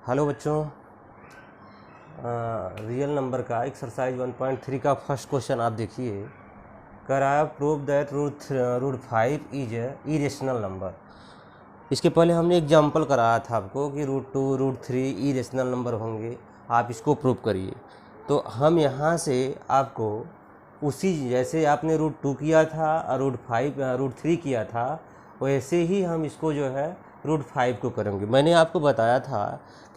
Hello बच्चों, real number का exercise 1.3 का फर्स्ट क्वेश्चन आप देखिए। कह रहा है prove that root 5 is irrational number. इसके पहले हमने एग्जांपल कराया था आपको कि रूट 2 रूट 3 इरेशनल नंबर होंगे, आप इसको प्रूव करिए। तो हम यहाँ से आपको उसी जैसे आपने रूट 2 किया था और रूट 3 किया था, वैसे ही हम इसको जो है रूट 5 को करेंगे। मैंने आपको बताया था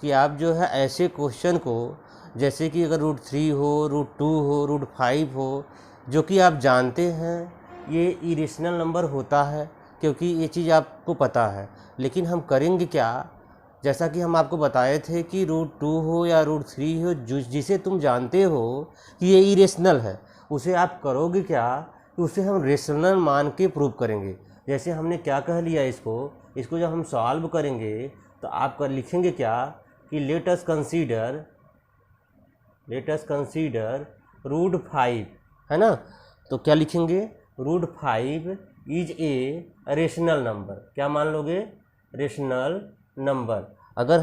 कि आप जो है ऐसे क्वेश्चन को, जैसे कि अगर रूट 3 हो, रूट 2 हो, रूट 5 हो, जो कि आप जानते हैं ये इरेशनल नंबर होता है, क्योंकि ये चीज़ आपको पता है। लेकिन हम करेंगे क्या, जैसा कि हम आपको बताए थे कि रूट 2 हो या रूट 3 हो, जिसे तुम जानते हो कि ये इरेशनल है, उसे आप करोगे क्या, कि उसे हम रेशनल मान के प्रूव करेंगे। जैसे हमने क्या कह लिया, इसको जब हम सॉल्व करेंगे तो आप लिखेंगे क्या कि लेट अस कंसीडर रूट 5, है ना। तो क्या लिखेंगे, root 5 is a rational number. क्या मान लोगे, रेशनल नंबर। अगर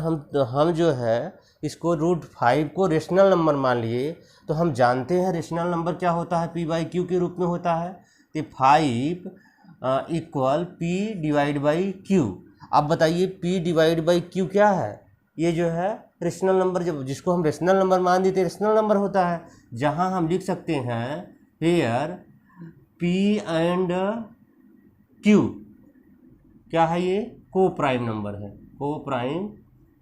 हम जो है इसको रूट 5 को रेशनल नंबर मान लिए, तो हम जानते हैं रेशनल नंबर क्या होता है, पी बाई क्यू के रूप में होता है। तो 5 equal P divide by Q. अब बताइए पी डिवाइड बाई क्यू क्या है, ये जो है रेशनल नंबर, जब जिसको हम रेशनल नंबर मान देते हैं रेशनल नंबर होता है। जहां हम लिख सकते हैं हेयर पी एंड क्यू क्या है, ये को प्राइम नंबर है, को प्राइम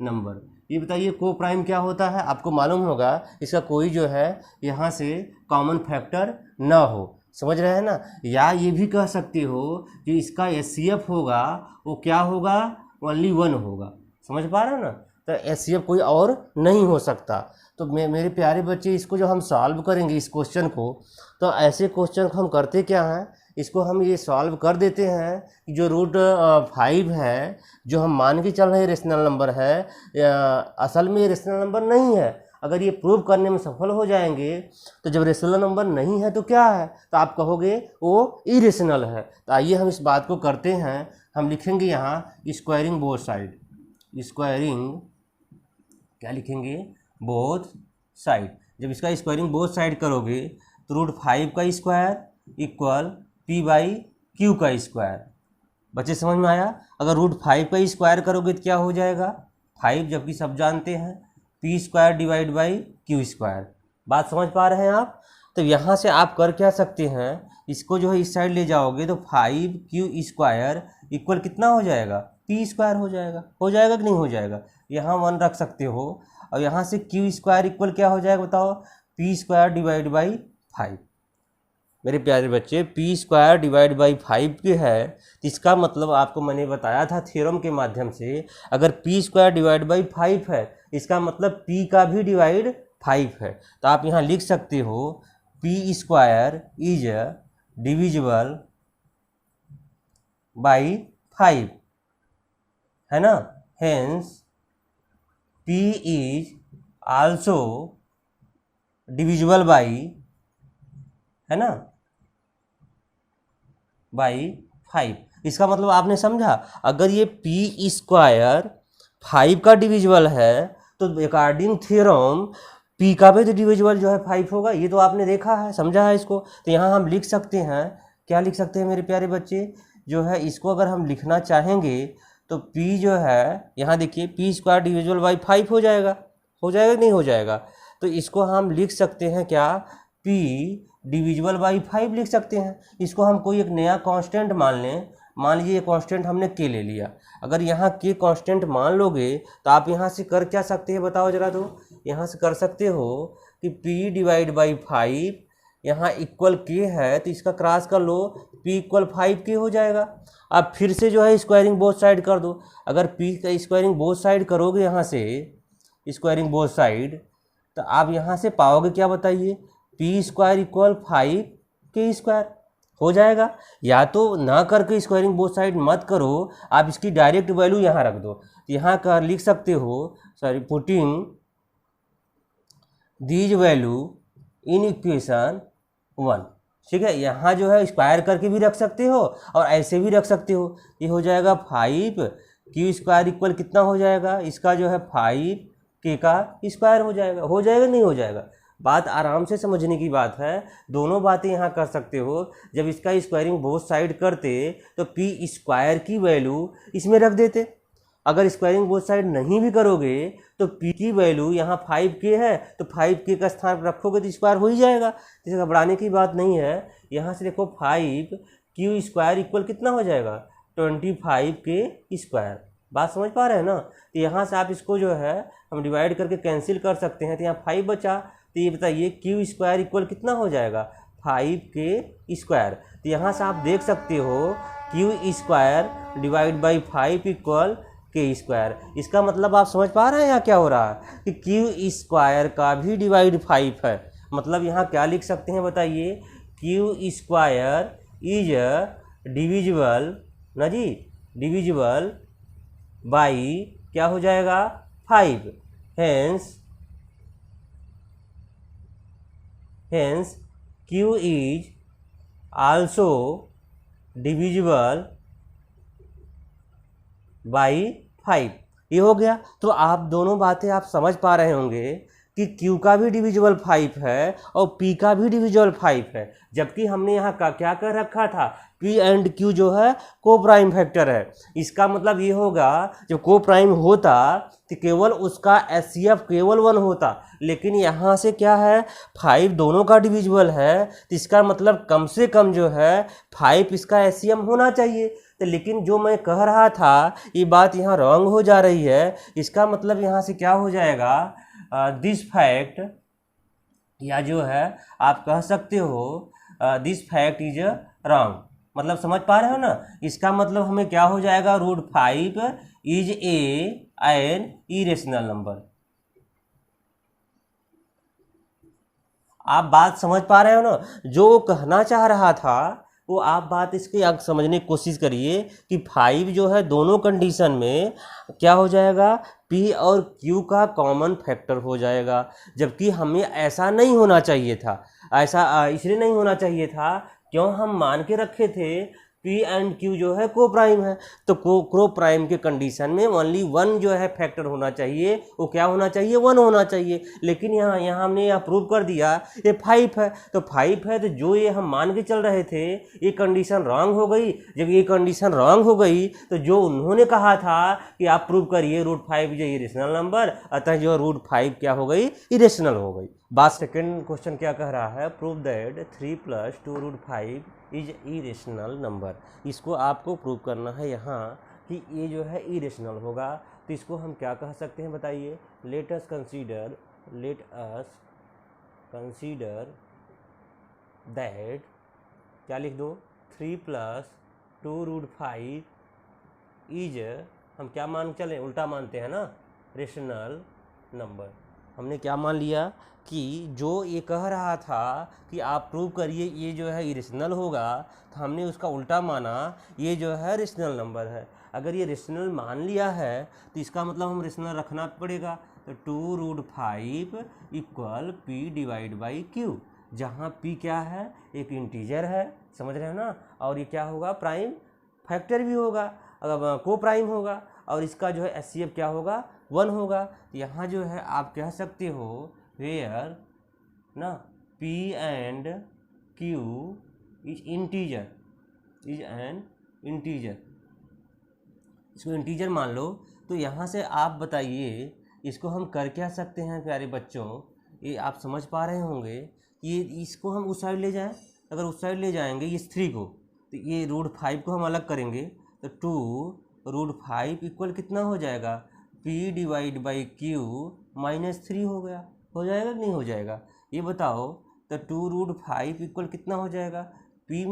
नंबर। ये बताइए को प्राइम क्या होता है, आपको मालूम होगा इसका कोई जो है यहाँ से कॉमन फैक्टर ना हो, समझ रहे हैं ना। या ये भी कह सकते हो कि इसका एचसीएफ होगा, वो क्या होगा, ओनली 1 होगा। समझ पा रहे हो ना। तो एचसीएफ कोई और नहीं हो सकता। तो मेरे प्यारे बच्चे, इसको जो हम सॉल्व करेंगे इस क्वेश्चन को, तो ऐसे क्वेश्चन को हम करते क्या हैं, इसको हम ये सॉल्व कर देते हैं कि जो रूट 5 है, जो हम मान के चल रहे हैं रेशनल नंबर है, असल में ये रेशनल नंबर नहीं है। अगर ये प्रूव करने में सफल हो जाएंगे, तो जब रेशनल नंबर नहीं है तो क्या है, तो आप कहोगे वो इरेशनल है। तो आइए हम इस बात को करते हैं। हम लिखेंगे यहाँ स्क्वायरिंग बोथ साइड, स्क्वायरिंग क्या लिखेंगे, बोथ साइड। जब इसका स्क्वायरिंग बोथ साइड करोगे तो रूट 5 का square equal P by Q का स्क्वायर। बच्चे समझ में आया। अगर रूट 5 का स्क्वायर करोगे तो क्या हो जाएगा, 5, जबकि सब जानते हैं P square divide by Q square. बात समझ पा रहे हैं आप। तो यहाँ से आप कर क्या सकते हैं, इसको जो है इस साइड ले जाओगे तो 5 क्यू स्क्वायर इक्वल कितना हो जाएगा, पी स्क्वायर हो जाएगा कि नहीं हो जाएगा। यहाँ 1 रख सकते हो, और यहाँ से क्यू स्क्वायर इक्वल क्या हो जाएगा बताओ, पी स्क्वायर डिवाइड बाई 5। मेरे प्यारे बच्चे, पी स्क्वायर डिवाइड बाई 5 के है, तो इसका मतलब आपको मैंने बताया था थ्योरम के माध्यम से, अगर पी स्क्वायर डिवाइड बाई 5 है, इसका मतलब पी का भी डिवाइड 5 है। तो आप यहाँ लिख सकते हो P square is divisible by 5, है ना। Hence P is also divisible by, है ना, बाई 5। इसका मतलब आपने समझा, अगर ये पी स्क्वायर 5 का डिविजिबल है, तो अकॉर्डिंग थ्योरम पी का भी तो डिविजिबल जो है 5 होगा। ये तो आपने देखा है, समझा है इसको। तो यहाँ हम लिख सकते हैं, क्या लिख सकते हैं मेरे प्यारे बच्चे, जो है इसको अगर हम लिखना चाहेंगे तो पी जो है, यहाँ देखिए पी स्क्वायर डिविजिबल बाई 5 हो जाएगा कि नहीं हो जाएगा। तो इसको हम लिख सकते हैं क्या, पी डिविजिबल बाई 5 लिख सकते हैं। इसको हम कोई एक नया कांस्टेंट मान लें, मान लीजिए ये कांस्टेंट हमने के ले लिया। अगर यहाँ के कांस्टेंट मान लोगे तो आप यहाँ से कर क्या सकते हैं बताओ जरा। तो यहाँ से कर सकते हो कि p डिवाइड बाई 5 यहाँ इक्वल के है, तो इसका क्रॉस कर लो, p इक्वल 5 के हो जाएगा। अब फिर से जो है स्क्वायरिंग बोथ साइड कर दो। अगर p का स्क्वायरिंग बोथ साइड करोगे, यहाँ से स्क्वायरिंग बोथ साइड, तो आप यहाँ से पाओगे क्या बताइए, पी स्क्वायर इक्वल 5 के स्क्वायर हो जाएगा। या तो ना करके स्क्वायरिंग बोथ साइड मत करो, आप इसकी डायरेक्ट वैल्यू यहाँ रख दो। यहाँ का लिख सकते हो, sorry, putting these value in equation 1, ठीक है। यहाँ जो है स्क्वायर करके भी रख सकते हो और ऐसे भी रख सकते हो। ये हो जाएगा 5 क्यू स्क्वायर इक्वल कितना हो जाएगा, इसका जो है 5 के का स्क्वायर हो जाएगा नहीं हो जाएगा। बात आराम से समझने की बात है, दोनों बातें यहाँ कर सकते हो। जब इसका स्क्वायरिंग बोथ साइड करते तो पी स्क्वायर की वैल्यू इसमें रख देते। अगर स्क्वायरिंग बोथ साइड नहीं भी करोगे तो पी की वैल्यू यहाँ 5k है तो 5k का स्थान रखोगे तो स्क्वायर हो ही जाएगा। इसे घबराने की बात नहीं है। यहाँ से देखो 5q स्क्वायर इक्वल कितना हो जाएगा 25k स्क्वायर। बात समझ पा रहे हैं ना। तो यहाँ से आप इसको जो है हम डिवाइड करके कैंसिल कर सकते हैं, तो यहाँ 5 बचा। तो ये बताइए q स्क्वायर इक्वल कितना हो जाएगा 5k स्क्वायर। तो यहाँ से आप देख सकते हो q square divide by 5 equal के स्क्वायर। इसका मतलब आप समझ पा रहे हैं यहाँ क्या हो रहा है कि q स्क्वायर का भी डिवाइड 5 है। मतलब यहाँ क्या लिख सकते हैं बताइए, q स्क्वायर इज डिविजिबल ना जी, डिविजिबल बाई क्या हो जाएगा 5। Hence q is also divisible by 5। ये हो गया। तो आप दोनों बातें आप समझ पा रहे होंगे कि Q का भी डिविजिबल 5 है और P का भी डिविजिबल 5 है। जबकि हमने यहाँ का क्या कर रखा था, P एंड Q जो है को प्राइम फैक्टर है। इसका मतलब ये होगा जब को प्राइम होता तो केवल उसका HCF केवल 1 होता, लेकिन यहाँ से क्या है 5 दोनों का डिविजिबल है, तो इसका मतलब कम से कम जो है 5 इसका HCM होना चाहिए। तो लेकिन जो मैं कह रहा था ये बात यहाँ रॉन्ग हो जा रही है। इसका मतलब यहाँ से क्या हो जाएगा, दिस फैक्ट, या जो है आप कह सकते हो दिस फैक्ट इज रॉन्ग। मतलब समझ पा रहे हो ना। इसका मतलब हमें क्या हो जाएगा, √5 इज एन इरेशनल नंबर। आप बात समझ पा रहे हो ना। जो कहना चाह रहा था वो आप बात इसकी आप समझने की कोशिश करिए कि 5 जो है दोनों कंडीशन में क्या हो जाएगा, P और Q का कॉमन फैक्टर हो जाएगा। जबकि हमें ऐसा नहीं होना चाहिए था। ऐसा इसलिए नहीं होना चाहिए था क्यों, हम मान के रखे थे P एंड Q जो है को प्राइम है, तो को प्राइम के कंडीशन में ओनली 1 जो है फैक्टर होना चाहिए, वो क्या होना चाहिए 1 होना चाहिए। लेकिन यहाँ हमने यह प्रूव कर दिया ये 5 है, तो 5 है, तो जो ये हम मान के चल रहे थे ये कंडीशन रॉन्ग हो गई। जब ये कंडीशन रॉन्ग हो गई तो जो उन्होंने कहा था कि आप प्रूव करिए √5 जो इरेशनल नंबर, अतः जो √5 क्या हो गई, इरेशनल हो गई। बात सेकंड क्वेश्चन क्या कह रहा है, prove that 3 + 2√5 is irrational number. इसको आपको प्रूव करना है यहाँ कि ये जो है इरेशनल होगा। तो इसको हम क्या कह सकते हैं बताइए, लेट अस कंसीडर दैट, क्या लिख दो, 3 + 2√5 इज, हम क्या मान चलें, उल्टा मानते हैं ना, रेशनल नंबर। हमने क्या मान लिया कि जो ये कह रहा था कि आप प्रूव करिए ये जो है इरेशनल होगा, तो हमने उसका उल्टा माना, ये जो है रेशनल नंबर है। अगर ये रेशनल मान लिया है तो इसका मतलब हम रेशनल रखना पड़ेगा। तो 2√5 इक्वल P/Q, जहाँ P क्या है, एक इंटीजर है, समझ रहे हो ना, और ये क्या होगा, प्राइम फैक्टर भी होगा, अगर को प्राइम होगा, और इसका जो है HCF क्या होगा 1 होगा। यहाँ जो है आप कह सकते हो वेयर ना P and Q is an integer, इसको इंटीजर मान लो। तो यहाँ से आप बताइए इसको हम कर क्या सकते हैं प्यारे बच्चों, ये आप समझ पा रहे होंगे। ये इसको हम उस साइड ले जाएं, अगर उस साइड ले जाएंगे इस 3 को, तो ये √5 को हम अलग करेंगे, तो 2√5 इक्वल कितना हो जाएगा, P/Q -3 हो गया, हो जाएगा कि नहीं हो जाएगा, ये बताओ। तो 2√5 इक्वल कितना हो जाएगा, P -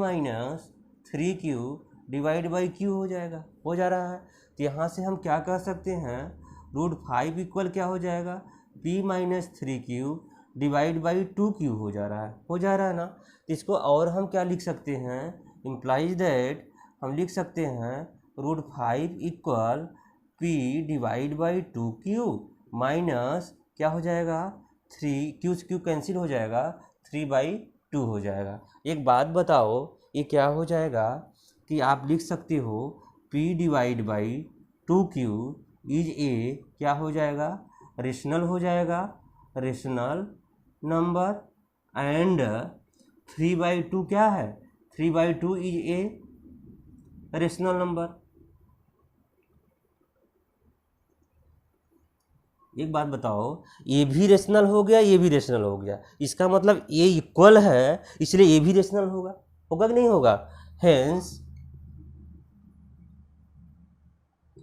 3Q/Q हो जाएगा, हो जा रहा है। तो यहाँ से हम क्या कह सकते हैं, √5 इक्वल क्या हो जाएगा, P - 3Q/2Q हो जा रहा है, ना। तो इसको और हम क्या लिख सकते हैं, इम्प्लाइज दैट, हम लिख सकते हैं √5 इक्वल P/2Q माइनस क्या हो जाएगा, 3Q कैंसिल हो जाएगा, 3/2 हो जाएगा। एक बात बताओ, ये क्या हो जाएगा कि आप लिख सकते हो P/2Q इज क्या हो जाएगा, रेशनल हो जाएगा, रेशनल नंबर, एंड 3/2 क्या है, 3/2 इज ए रेशनल नंबर। एक बात बताओ, ये भी रेशनल हो गया, ये भी रेशनल हो गया, इसका मतलब ये इक्वल है, इसलिए ये भी रेशनल होगा, होगा कि नहीं होगा। Hence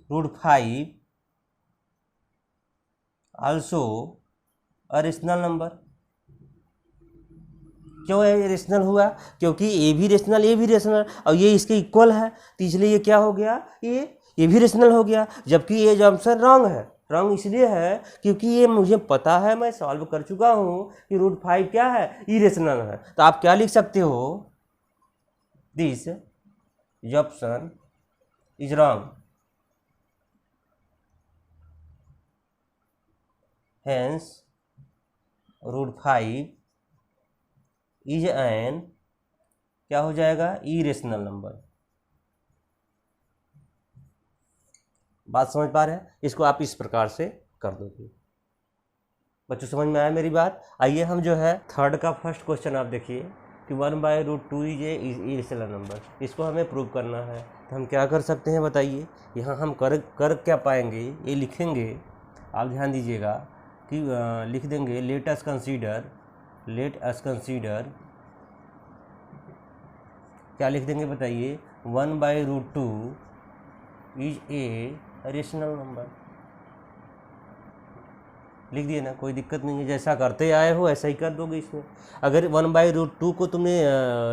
√5 also a rational number. क्यों ये रेशनल हुआ, क्योंकि ए भी रेशनल, ये भी रेशनल, और ये इसके इक्वल है, तो इसलिए ये क्या हो गया, ये भी रेशनल हो गया। जबकि ये जो ऑप्शन रॉन्ग है, रॉन्ग इसलिए है क्योंकि ये मुझे पता है, मैं सॉल्व कर चुका हूँ कि √5 क्या है, इरेशनल है। तो आप क्या लिख सकते हो, this option is wrong, hence √5 is an क्या हो जाएगा, इरेशनल नंबर। बात समझ पा रहे हैं, इसको आप इस प्रकार से कर दोगे। बच्चों समझ में आया मेरी बात। आइए हम जो है थर्ड का फर्स्ट क्वेश्चन आप देखिए कि 1/√2 इज ए इरेशनल नंबर, इसको हमें प्रूव करना है। तो हम क्या कर सकते हैं बताइए, यहाँ हम कर क्या पाएंगे, ये लिखेंगे, आप ध्यान दीजिएगा कि लिख देंगे लेट अस कंसीडर क्या लिख देंगे बताइए, 1/√2 इज ए रेशनल नंबर। लिख दिए ना, कोई दिक्कत नहीं है, जैसा करते आए हो ऐसा ही कर दोगे इसमें। अगर 1/√2 को तुमने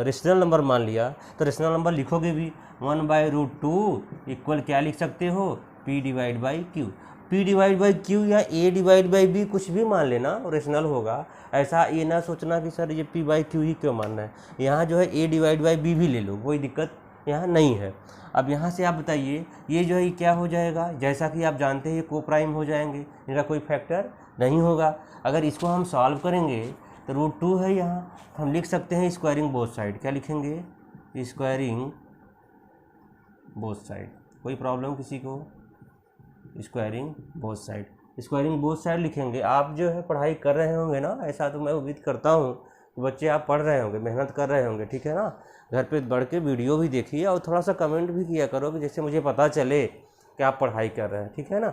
रेशनल नंबर मान लिया तो रेशनल नंबर लिखोगे भी, 1/√2 इक्वल क्या लिख सकते हो, P/Q। P/Q या A/B कुछ भी मान लेना रेशनल होगा। ऐसा ये ना सोचना कि सर ये P/Q ही क्यों मानना है, यहाँ जो है A/B भी ले लो, कोई दिक्कत यहाँ नहीं है। अब यहाँ से आप बताइए ये जो है क्या हो जाएगा, जैसा कि आप जानते हैं ये को प्राइम हो जाएंगे, इनका कोई फैक्टर नहीं होगा। अगर इसको हम सॉल्व करेंगे तो √2 है यहाँ, हम लिख सकते हैं स्क्वायरिंग बोथ साइड। क्या लिखेंगे, स्क्वायरिंग बोथ साइड। कोई प्रॉब्लम किसी को, squaring both side, squaring both side लिखेंगे। आप जो है पढ़ाई कर रहे होंगे ना, ऐसा तो मैं उम्मीद करता हूँ बच्चे आप पढ़ रहे होंगे, मेहनत कर रहे होंगे, ठीक है ना। घर पे बढ़ के वीडियो भी देखिए और थोड़ा सा कमेंट भी किया करो कि जैसे मुझे पता चले कि आप पढ़ाई कर रहे हैं, ठीक है ना।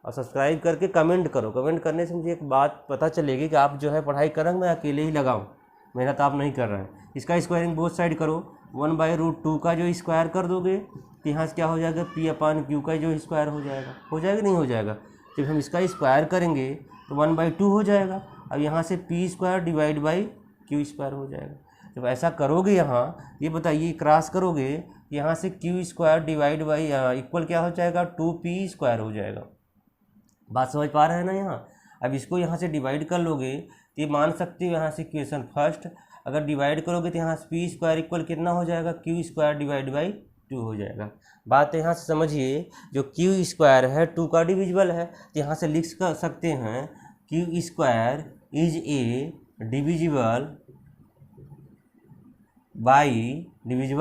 और सब्सक्राइब करके कमेंट करो, कमेंट करने से मुझे एक बात पता चलेगी कि आप जो है पढ़ाई कर रहे हैं, मैं अकेले ही लगाऊँ, मेहनत आप नहीं कर रहे हैं। इसका स्क्वायरिंग बोथ साइड करो, 1/√2 का जो स्क्वायर कर दोगे तो यहाँ से क्या हो जाएगा, P/Q का जो स्क्वायर हो जाएगा नहीं हो जाएगा। जब हम इसका स्क्वायर करेंगे तो 1/2 हो जाएगा। अब यहाँ से P² / Q² हो जाएगा। जब ऐसा करोगे यहाँ, ये बताइए क्रॉस करोगे, यहाँ से Q² इक्वल क्या हो जाएगा, 2P² हो जाएगा। बात समझ पा रहे हैं ना यहाँ। अब इसको यहाँ से डिवाइड कर लोगे तो ये मान सकते हो यहाँ से इक्वेशन फर्स्ट, अगर डिवाइड करोगे तो यहाँ से P² इक्वल कितना हो जाएगा, Q² / 2 हो जाएगा। बात यहाँ से समझिए, जो Q² है 2 का डिविजिबल है, तो यहाँ से लिख सकते हैं Q² is a divisible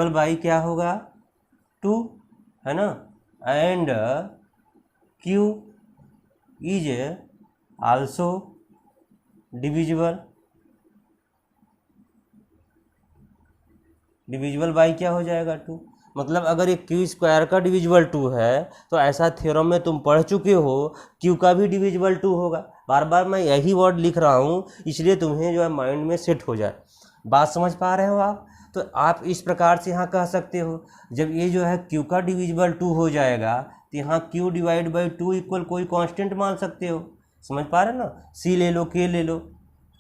by क्या होगा, 2 है ना, and Q is also divisible by क्या हो जाएगा, 2। मतलब अगर एक Q² का डिविजिबल 2 है तो ऐसा थ्योरम में तुम पढ़ चुके हो, Q का भी डिविजिबल 2 होगा। बार बार मैं यही वर्ड लिख रहा हूँ इसलिए तुम्हें जो है माइंड में सेट हो जाए। बात समझ पा रहे हो आप। तो आप इस प्रकार से यहाँ कह सकते हो, जब ये जो है Q का डिविजिबल 2 हो जाएगा तो यहाँ Q/2 इक्वल कोई कांस्टेंट मान सकते हो। समझ पा रहे ना, C ले लो, K ले लो,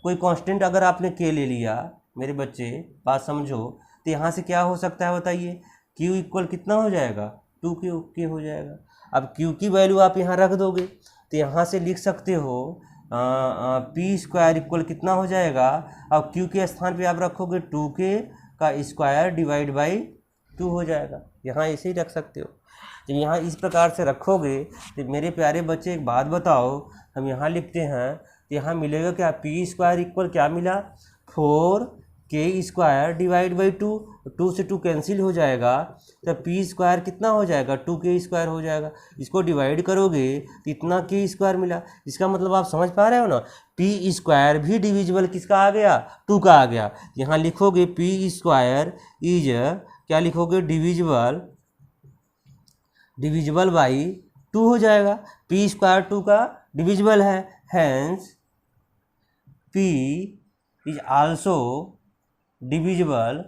कोई कांस्टेंट अगर आपने K ले लिया मेरे बच्चे, बात समझो, तो यहाँ से क्या हो सकता है बताइए, Q इक्वल कितना हो जाएगा, 2K हो जाएगा। अब Q की वैल्यू आप यहाँ रख दोगे तो यहाँ से लिख सकते हो P² इक्वल कितना हो जाएगा, अब Q के स्थान पे आप रखोगे 2K का स्क्वायर / 2 हो जाएगा। यहाँ ऐसे ही रख सकते हो। जब यहाँ इस प्रकार से रखोगे तो मेरे प्यारे बच्चे एक बात बताओ, हम यहाँ लिखते हैं तो यहाँ मिलेगा क्या, P² इक्वल क्या मिला, 4 के स्क्वायर डिवाइड बाई 2, 2 से 2 कैंसिल हो जाएगा, तो पी स्क्वायर कितना हो जाएगा, 2k स्क्वायर हो जाएगा। इसको डिवाइड करोगे तो इतना के स्क्वायर मिला। इसका मतलब आप समझ पा रहे हो ना, पी स्क्वायर भी डिविजिबल किसका आ गया, 2 का आ गया। यहाँ लिखोगे पी स्क्वायर इज क्या लिखोगे, डिविजिबल बाई 2 हो जाएगा। पी स्क्वायर 2 का डिविजिबल है, hence P is also divisible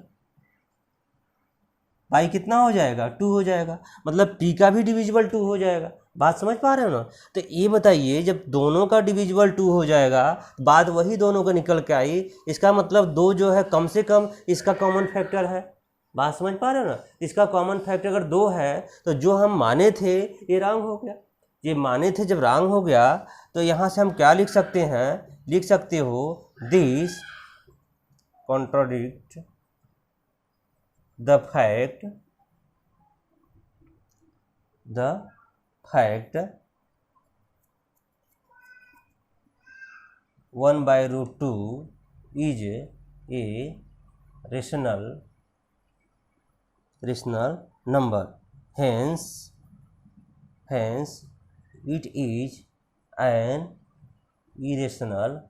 by कितना हो जाएगा, 2 हो जाएगा। मतलब p का भी डिविजिबल 2 हो जाएगा। बात समझ पा रहे हो ना। तो ये बताइए, जब दोनों का डिविजिबल 2 हो जाएगा, बात वही दोनों का निकल के आई, इसका मतलब 2 जो है कम से कम इसका कॉमन फैक्टर है। बात समझ पा रहे हो ना। इसका कॉमन फैक्टर अगर 2 है तो जो हम माने थे ये रॉन्ग हो गया। ये माने थे जब रॉन्ग हो गया तो यहाँ से हम क्या लिख सकते हैं, लिख सकते हो this contradict the fact 1/√2 is a rational number, hence it is an irrational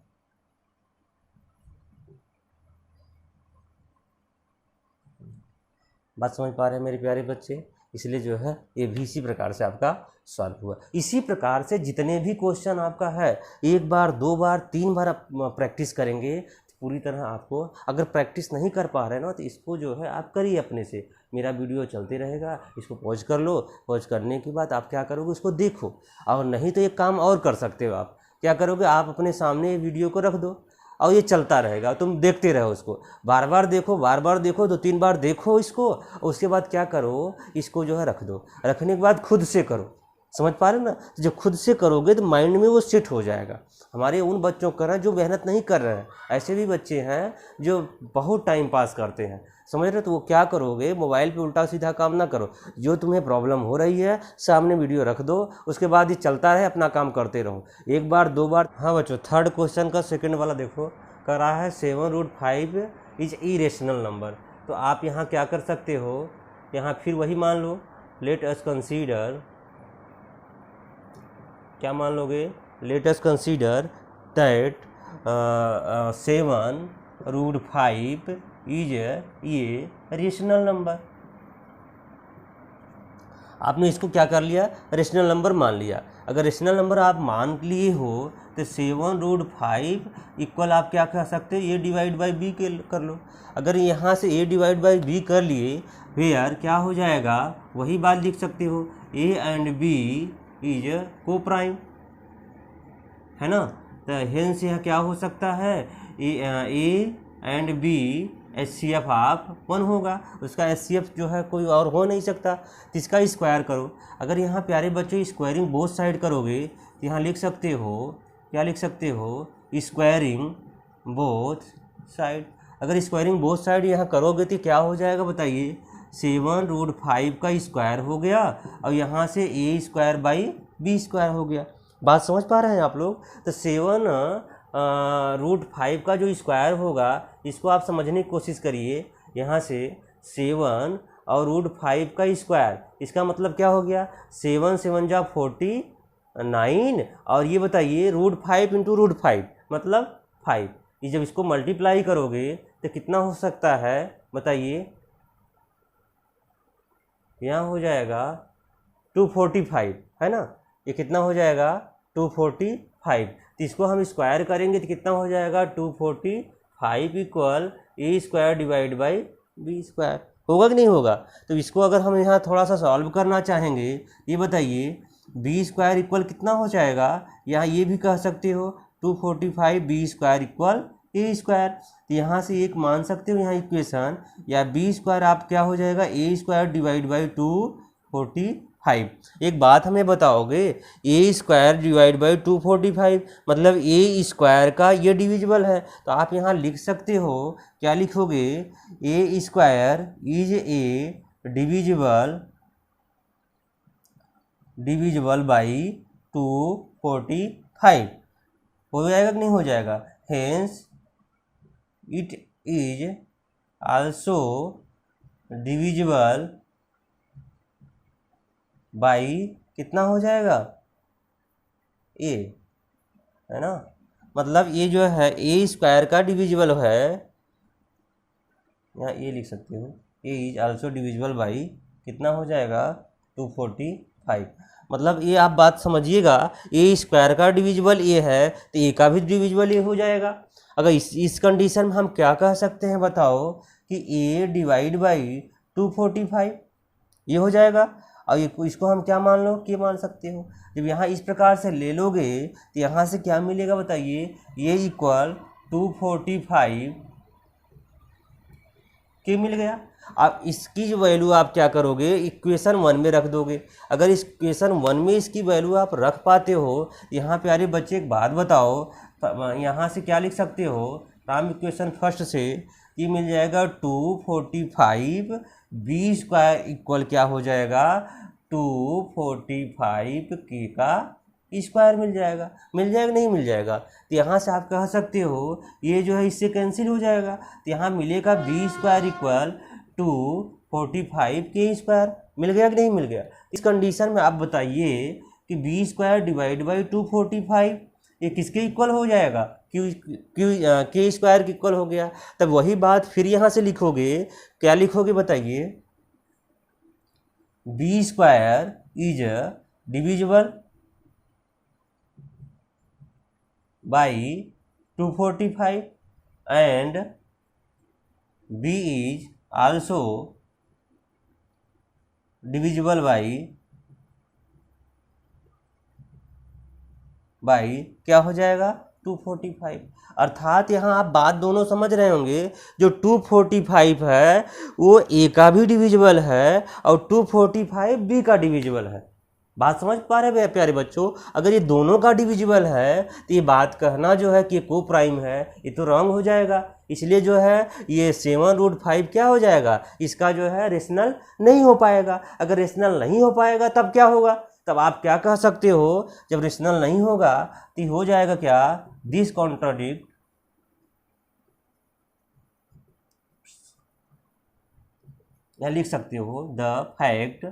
बात समझ पा रहे हैं मेरे प्यारे बच्चे। इसलिए जो है ये भी इसी प्रकार से आपका सॉल्व हुआ। इसी प्रकार से जितने भी क्वेश्चन आपका है, 1 बार 2 बार 3 बार आप प्रैक्टिस करेंगे तो पूरी तरह आपको, अगर प्रैक्टिस नहीं कर पा रहे ना तो इसको जो है आप करिए अपने से। मेरा वीडियो चलते रहेगा, इसको पॉज कर लो। पॉज करने के बाद आप क्या करोगे, उसको देखो। और नहीं तो एक काम और कर सकते हो, आप क्या करोगे, आप अपने सामने वीडियो को रख दो और ये चलता रहेगा, तुम देखते रहो उसको। बार बार देखो 2-3 बार देखो इसको। उसके बाद क्या करो, इसको जो है रख दो। रखने के बाद खुद से करो। समझ पा रहे हो ना। जब खुद से करोगे तो माइंड में वो सेट हो जाएगा। हमारे उन बच्चों का जो मेहनत नहीं कर रहे हैं, ऐसे भी बच्चे हैं जो बहुत टाइम पास करते हैं, समझ रहे हो। तो वो क्या करोगे, मोबाइल पे उल्टा सीधा काम ना करो। जो तुम्हें प्रॉब्लम हो रही है सामने वीडियो रख दो, उसके बाद ये चलता रहे, अपना काम करते रहो। 1 बार 2 बार। हाँ बच्चों, थर्ड क्वेश्चन का सेकंड वाला देखो, कर रहा है 7√5 इज इरेशनल नंबर। तो आप यहाँ क्या कर सकते हो, यहाँ फिर वही मान लो, लेट अस कंसीडर, क्या मान लोगे, let us consider that 7√5 is ये रेशनल नंबर। आपने इसको क्या कर लिया, रेशनल नंबर मान लिया। अगर रेशनल नंबर आप मान लिए हो तो 7√5 इक्वल आप क्या कह सकते हो, ए डिवाइड बाई बी कर लो। अगर यहाँ से ए डिवाइड बाई बी कर लिए, वेयर क्या हो जाएगा, वही बात लिख सकते हो, A and B is coprime, है ना। तो हेंस यह क्या हो सकता है, A and B HCF of 1 होगा। उसका HCF जो है कोई और हो नहीं सकता। तो इसका स्क्वायर करो। अगर यहाँ प्यारे बच्चों स्क्वायरिंग बोथ साइड करोगे तो यहाँ लिख सकते हो, क्या लिख सकते हो, स्क्वायरिंग बोथ साइड। अगर स्क्वायरिंग बोथ साइड यहाँ करोगे तो क्या हो जाएगा बताइए, 7√5 का स्क्वायर हो गया और यहाँ से A² बाई B² हो गया। बात समझ पा रहे हैं आप लोग। तो 7√5 का जो स्क्वायर होगा, इसको आप समझने की कोशिश करिए। यहाँ से 7 और √5 का स्क्वायर, इसका मतलब क्या हो गया, 7 7 जा 49। और ये बताइए √5 इंटू √5 मतलब 5। ये जब इसको मल्टीप्लाई करोगे तो कितना हो सकता है बताइए, यहाँ हो जाएगा 245, है ना। ये कितना हो जाएगा 245। तो इसको हम स्क्वायर करेंगे तो कितना हो जाएगा 245 equal A² divide by B²। होगा कि नहीं होगा। तो इसको अगर हम यहाँ थोड़ा सा सॉल्व करना चाहेंगे, ये बताइए B² इक्वल कितना हो जाएगा, यहाँ ये भी कह सकते हो 245 B² इक्वल A²। तो यहाँ से एक मान सकते हो यहाँ इक्वेशन, या B² आप क्या हो जाएगा A² डिवाइड बाई 245। एक बात हमें बताओगे, A² डिवाइड बाई 245 मतलब A² का ये डिविजिबल है। तो आप यहाँ लिख सकते हो, क्या लिखोगे, A² is a divisible by 245। हो जाएगा कि नहीं हो जाएगा, hence it is also divisible by कितना हो जाएगा ए, है ना। मतलब ये जो है ए स्क्वायर का डिविजिबल है, यहाँ ए लिख सकते हो, ए इज आल्सो डिविजिबल बाई कितना हो जाएगा 245। मतलब ये आप बात समझिएगा, ए स्क्वायर का डिविजिबल ए है तो ए का भी डिविजिबल ए हो जाएगा। अगर इस कंडीशन में हम क्या कह सकते हैं बताओ कि ए डिवाइड बाई 245 ये हो जाएगा। और ये इसको हम क्या मान लो कि मान सकते हो, जब यहाँ इस प्रकार से ले लोगे तो यहाँ से क्या मिलेगा बताइए, ये इक्वल 245 के मिल गया। अब इसकी जो वैल्यू आप क्या करोगे, इक्वेशन 1 में रख दोगे। अगर इस इक्वेशन 1 में इसकी वैल्यू आप रख पाते हो, यहाँ प्यारे बच्चे एक बात बताओ, यहाँ से क्या लिख सकते हो, राम इक्वेशन फर्स्ट से ये मिल जाएगा 245 बी स्क्वायर इक्वल क्या हो जाएगा 245 के का स्क्वायर मिल जाएगा। नहीं मिल जाएगा तो यहाँ से आप कह सकते हो ये जो है इससे कैंसिल हो जाएगा, तो यहाँ मिलेगा बी स्क्वायर इक्वल 245 के स्क्वायर। मिल गया कि नहीं मिल गया। इस कंडीशन में आप बताइए कि बी स्क्वायर डिवाइड बाई 245 ये किसके इक्वल हो जाएगा, के स्क्वायर के इक्वल हो गया। तब वही बात फिर यहाँ से लिखोगे, क्या लिखोगे बताइए, b square is divisible by 245 and B is also divisible by क्या हो जाएगा 245। अर्थात यहाँ आप बात दोनों समझ रहे होंगे, जो 245 है वो ए का भी डिविजिबल है और 245 बी का डिविजिबल है। बात समझ पा रहे हैं प्यारे बच्चों। अगर ये दोनों का डिविजिबल है तो ये बात कहना जो है कि ये को प्राइम है, ये तो रॉन्ग हो जाएगा। इसलिए जो है ये 7√5 क्या हो जाएगा, इसका जो है रेशनल नहीं हो पाएगा। अगर रेशनल नहीं हो पाएगा तब क्या होगा, तब आप क्या कह सकते हो, जब रेशनल नहीं होगा तो हो जाएगा क्या, दिस कॉन्ट्राडिक्ट या लिख सकते हो द फैक्ट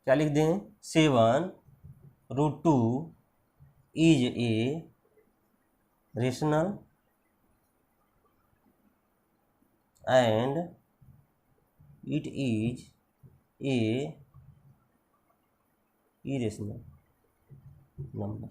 क्या लिख दें 7√2 is a rational and it is a irrational number.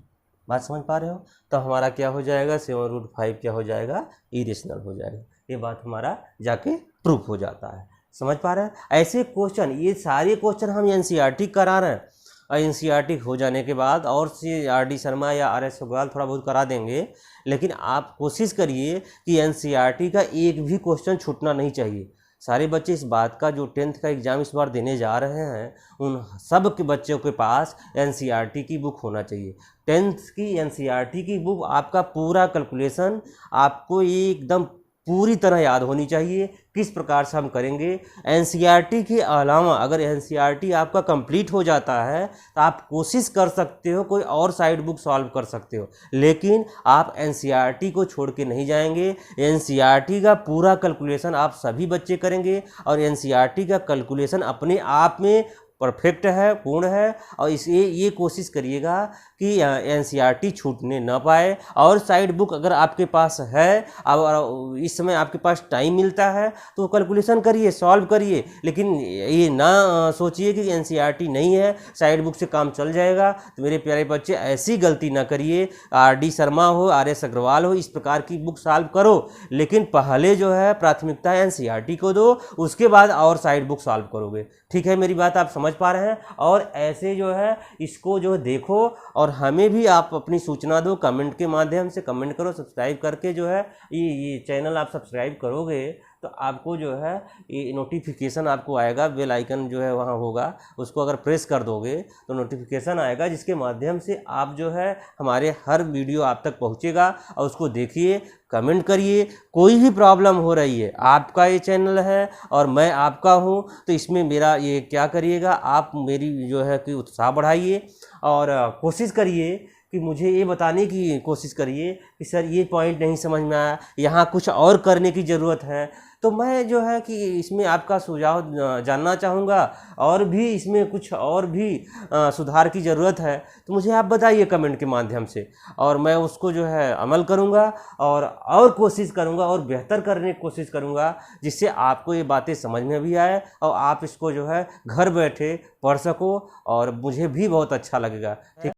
बात समझ पा रहे हो। तो हमारा क्या हो जाएगा 7√5 क्या हो जाएगा, इरेशनल हो जाएगा। ये बात हमारा जाके प्रूफ हो जाता है। समझ पा रहे हैं। ऐसे क्वेश्चन, ये सारे क्वेश्चन हम एनसीईआरटी करा रहे हैं और एनसीईआरटी हो जाने के बाद और से आर.डी. शर्मा या आर.एस. अग्रवाल थोड़ा बहुत करा देंगे, लेकिन आप कोशिश करिए कि एनसीईआरटी का एक भी क्वेश्चन छूटना नहीं चाहिए। सारे बच्चे इस बात का, जो 10th का एग्ज़ाम इस बार देने जा रहे हैं, उन सब के बच्चों के पास एनसीईआरटी की बुक होना चाहिए। 10th की एनसीईआरटी की बुक, आपका पूरा कैलकुलेशन आपको एकदम पूरी तरह याद होनी चाहिए। किस प्रकार से हम करेंगे, एनसीईआरटी के अलावा अगर एनसीईआरटी आपका कंप्लीट हो जाता है तो आप कोशिश कर सकते हो कोई और साइड बुक सॉल्व कर सकते हो, लेकिन आप एनसीईआरटी को छोड़ के नहीं जाएंगे। एनसीईआरटी का पूरा कैलकुलेशन आप सभी बच्चे करेंगे और एनसीईआरटी का कैलकुलेशन अपने आप में परफेक्ट है, पूर्ण है। और इसे ये कोशिश करिएगा कि एनसीईआरटी छूटने ना पाए। और साइड बुक अगर आपके पास है और इस समय आपके पास टाइम मिलता है तो कैलकुलेशन करिए, सॉल्व करिए, लेकिन ये ना सोचिए कि एनसीईआरटी नहीं है, साइड बुक से काम चल जाएगा। तो मेरे प्यारे बच्चे ऐसी गलती ना करिए। आर.डी. शर्मा हो, आर.एस. अग्रवाल हो, इस प्रकार की बुक सॉल्व करो, लेकिन पहले जो है प्राथमिकता एनसीईआरटी को दो, उसके बाद और साइड बुक सॉल्व करोगे। ठीक है, मेरी बात आप समझ पा रहे हैं। और ऐसे जो है इसको जो देखो और हमें भी आप अपनी सूचना दो, कमेंट के माध्यम से कमेंट करो। सब्सक्राइब करके जो है ये चैनल आप सब्सक्राइब करोगे तो आपको जो है ये नोटिफिकेशन आपको आएगा, बेल आइकन जो है वहाँ होगा, उसको अगर प्रेस कर दोगे तो नोटिफिकेशन आएगा, जिसके माध्यम से आप जो है हमारे हर वीडियो आप तक पहुँचेगा। और उसको देखिए, कमेंट करिए। कोई भी प्रॉब्लम हो रही है, आपका ये चैनल है और मैं आपका हूँ, तो इसमें मेरा ये क्या करिएगा, आप मेरी जो है कि उत्साह बढ़ाइए और कोशिश करिए कि मुझे ये बताने की कोशिश करिए कि सर ये पॉइंट नहीं समझ में आया, यहाँ कुछ और करने की ज़रूरत है। तो मैं जो है कि इसमें आपका सुझाव जानना चाहूँगा, और भी इसमें कुछ और भी सुधार की ज़रूरत है तो मुझे आप बताइए कमेंट के माध्यम से, और मैं उसको जो है अमल करूँगा और कोशिश करूँगा और बेहतर करने की कोशिश करूँगा, जिससे आपको ये बातें समझ में भी आए और आप इसको जो है घर बैठे पढ़ सको और मुझे भी बहुत अच्छा लगेगा। ठीक।